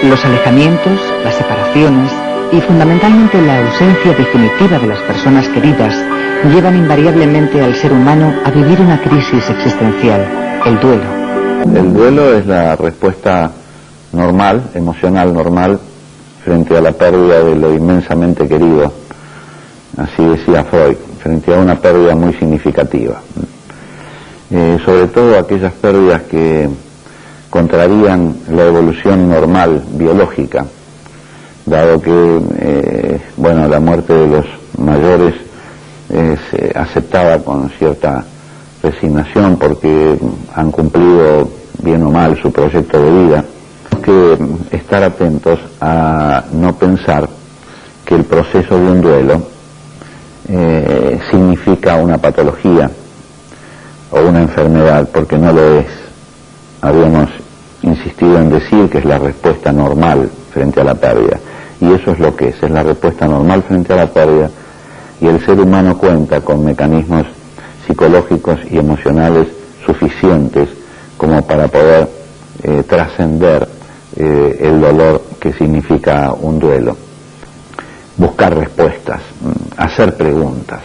Los alejamientos, las separaciones y fundamentalmente la ausencia definitiva de las personas queridas llevan invariablemente al ser humano a vivir una crisis existencial, el duelo. El duelo es la respuesta normal, emocional normal, frente a la pérdida de lo inmensamente querido, así decía Freud, frente a una pérdida muy significativa. Sobre todo aquellas pérdidas que contrarían la evolución normal, biológica, dado que la muerte de los mayores es aceptada con cierta resignación porque han cumplido bien o mal su proyecto de vida. Tenemos que estar atentos a no pensar que el proceso de un duelo significa una patología o una enfermedad, porque no lo es. Habíamos insistido en decir que es la respuesta normal frente a la pérdida, y eso es lo que es la respuesta normal frente a la pérdida, y el ser humano cuenta con mecanismos psicológicos y emocionales suficientes como para poder trascender el dolor que significa un duelo. Buscar respuestas, hacer preguntas.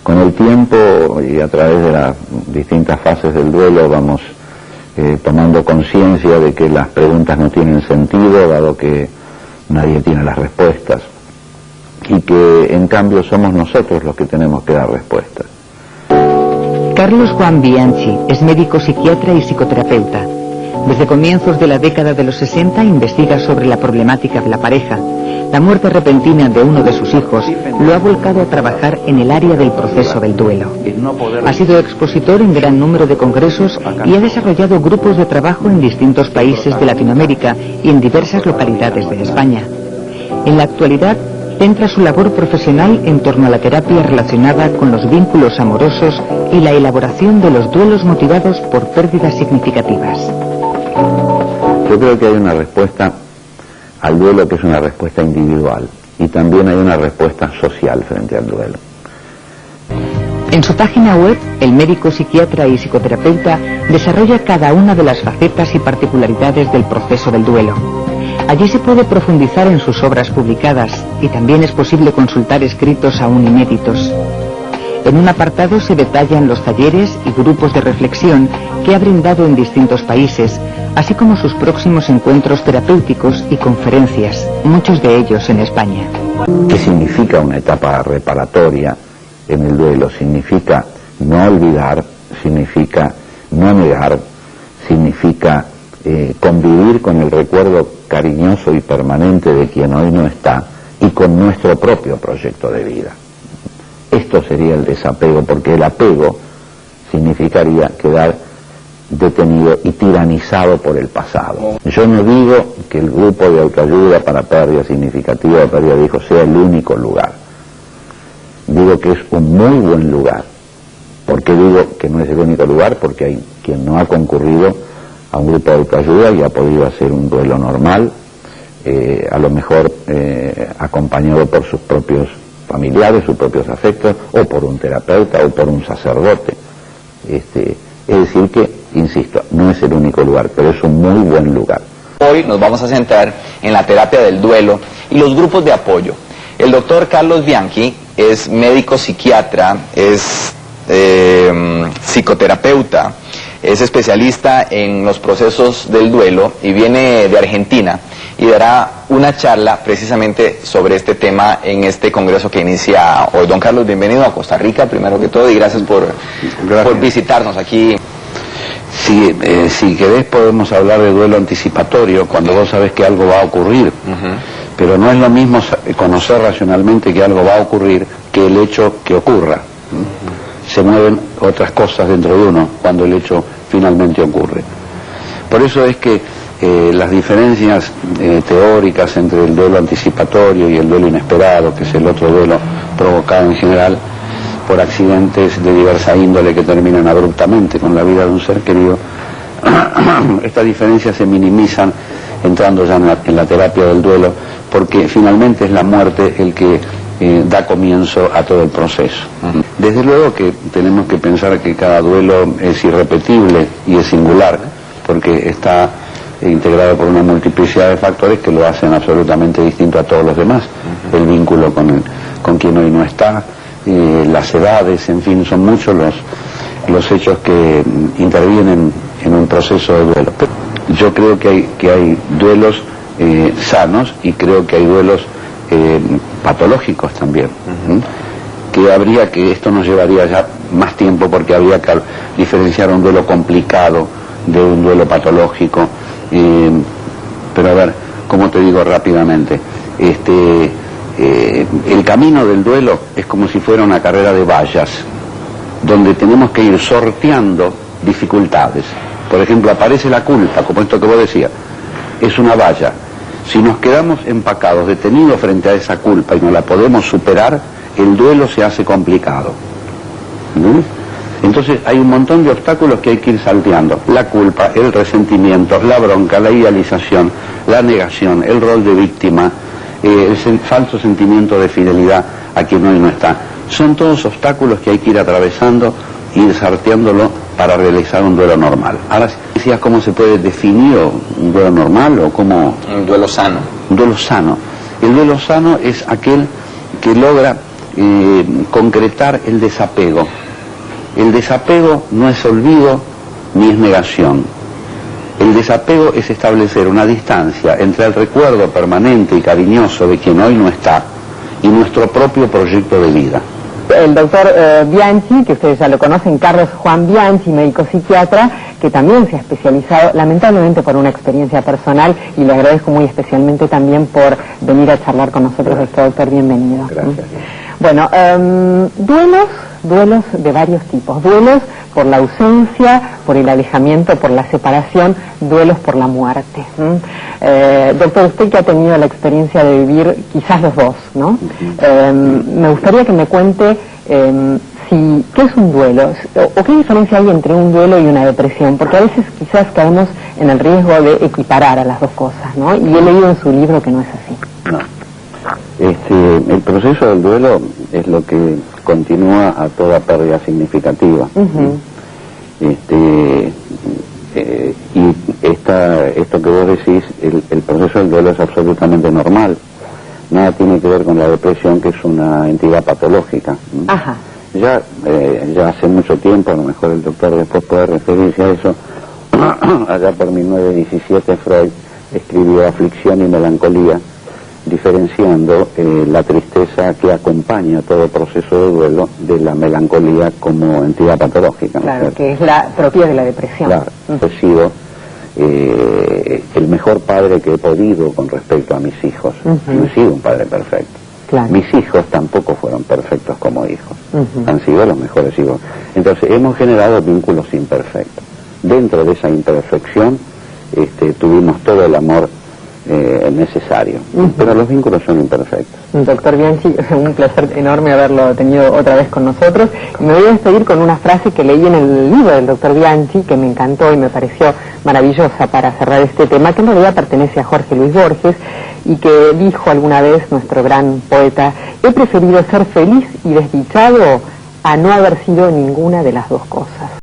Con el tiempo y a través de las distintas fases del duelo vamos tomando conciencia de que las preguntas no tienen sentido, dado que nadie tiene las respuestas, y que en cambio somos nosotros los que tenemos que dar respuestas. Carlos Juan Bianchi es médico psiquiatra y psicoterapeuta. Desde comienzos de la década de los 60 investiga sobre la problemática de la pareja. La muerte repentina de uno de sus hijos lo ha volcado a trabajar en el área del proceso del duelo. Ha sido expositor en gran número de congresos y ha desarrollado grupos de trabajo en distintos países de Latinoamérica y en diversas localidades de España. En la actualidad, centra su labor profesional en torno a la terapia relacionada con los vínculos amorosos y la elaboración de los duelos motivados por pérdidas significativas. Yo creo que hay una respuesta al duelo que es una respuesta individual, y también hay una respuesta social frente al duelo. En su página web, el médico psiquiatra y psicoterapeuta desarrolla cada una de las facetas y particularidades del proceso del duelo. Allí se puede profundizar en sus obras publicadas y también es posible consultar escritos aún inéditos. En un apartado se detallan los talleres y grupos de reflexión que ha brindado en distintos países, así como sus próximos encuentros terapéuticos y conferencias, muchos de ellos en España. ¿Qué significa una etapa reparatoria en el duelo? Significa no olvidar, significa no negar, significa convivir con el recuerdo cariñoso y permanente de quien hoy no está y con nuestro propio proyecto de vida. Esto sería el desapego, porque el apego significaría quedar detenido y tiranizado por el pasado. Yo no digo que el grupo de autoayuda para pérdida significativa de pérdida de hijos sea el único lugar. Digo que es un muy buen lugar. ¿Por qué digo que no es el único lugar? Porque hay quien no ha concurrido a un grupo de autoayuda y ha podido hacer un duelo normal, a lo mejor acompañado por sus propios familiares, sus propios afectos, o por un terapeuta o por un sacerdote. Es decir que, insisto, no es el único lugar, pero es un muy buen lugar. Hoy nos vamos a centrar en la terapia del duelo y los grupos de apoyo. El doctor Carlos Bianchi es médico psiquiatra, es psicoterapeuta, es especialista en los procesos del duelo y viene de Argentina y dará una charla precisamente sobre este tema en este congreso que inicia hoy. Don Carlos, bienvenido a Costa Rica, primero que todo, y gracias por visitarnos aquí. Sí, si querés podemos hablar de duelo anticipatorio cuando vos sabés que algo va a ocurrir, pero no es lo mismo conocer racionalmente que algo va a ocurrir que el hecho que ocurra. Se mueven otras cosas dentro de uno cuando el hecho finalmente ocurre. Por eso es que las diferencias teóricas entre el duelo anticipatorio y el duelo inesperado, que es el otro duelo provocado en general por accidentes de diversa índole que terminan abruptamente con la vida de un ser querido, estas diferencias se minimizan entrando ya en la terapia del duelo, porque finalmente es la muerte el que da comienzo a todo el proceso. Desde luego que tenemos que pensar que cada duelo es irrepetible y es singular, porque está integrado por una multiplicidad de factores que lo hacen absolutamente distinto a todos los demás. El vínculo con quien hoy no está, las edades, en fin, son muchos los hechos que intervienen en un proceso de duelo. Pero yo creo que hay duelos sanos y creo que hay duelos patológicos también. Esto nos llevaría ya más tiempo porque habría que diferenciar un duelo complicado de un duelo patológico. Pero a ver, como te digo rápidamente, el camino del duelo es como si fuera una carrera de vallas, donde tenemos que ir sorteando dificultades. Por ejemplo, aparece la culpa, como esto que vos decías, es una valla. Si nos quedamos empacados, detenidos frente a esa culpa y no la podemos superar, el duelo se hace complicado. Entonces hay un montón de obstáculos que hay que ir salteando. La culpa, el resentimiento, la bronca, la idealización, la negación, el rol de víctima, el falso sentimiento de fidelidad a quien hoy no está. Son todos obstáculos que hay que ir atravesando e ir sorteándolo para realizar un duelo normal. Ahora, decías cómo se puede definir un duelo normal o cómo... Un duelo sano. Un duelo sano. El duelo sano es aquel que logra concretar el desapego. El desapego no es olvido ni es negación. El desapego es establecer una distancia entre el recuerdo permanente y cariñoso de quien hoy no está y nuestro propio proyecto de vida. El doctor Bianchi, que ustedes ya lo conocen, Carlos Juan Bianchi, médico psiquiatra, que también se ha especializado, lamentablemente por una experiencia personal, y le agradezco muy especialmente también por venir a charlar con nosotros. Doctor, bienvenido. Gracias. Bueno, duelos de varios tipos. Duelos por la ausencia, por el alejamiento, por la separación, duelos por la muerte. Doctor, usted que ha tenido la experiencia de vivir quizás los dos, ¿no? Me gustaría que me cuente qué es un duelo, o qué diferencia hay entre un duelo y una depresión, porque a veces quizás caemos en el riesgo de equiparar a las dos cosas, ¿no? Y he leído en su libro que no es así. No. El proceso del duelo es lo que continúa a toda pérdida significativa. Y esto que vos decís, el proceso del duelo es absolutamente normal. Nada tiene que ver con la depresión, que es una entidad patológica. Ajá. Ya hace mucho tiempo, a lo mejor el doctor después puede referirse a eso, allá por 1917 Freud escribió Aflicción y Melancolía, diferenciando la tristeza que acompaña todo proceso de duelo de la melancolía como entidad patológica. Claro, ¿no? Que es la propia de la depresión. Claro, he sido el mejor padre que he podido con respecto a mis hijos. No he sido un padre perfecto. Claro. Mis hijos tampoco fueron perfectos como hijos. Han sido los mejores hijos. Entonces hemos generado vínculos imperfectos. Dentro de esa imperfección tuvimos todo el amor necesario, pero los vínculos son imperfectos. Doctor Bianchi, un placer enorme haberlo tenido otra vez con nosotros, y me voy a despedir con una frase que leí en el libro del doctor Bianchi, que me encantó y me pareció maravillosa para cerrar este tema, que en realidad pertenece a Jorge Luis Borges, y que dijo alguna vez nuestro gran poeta: he preferido ser feliz y desdichado a no haber sido ninguna de las dos cosas.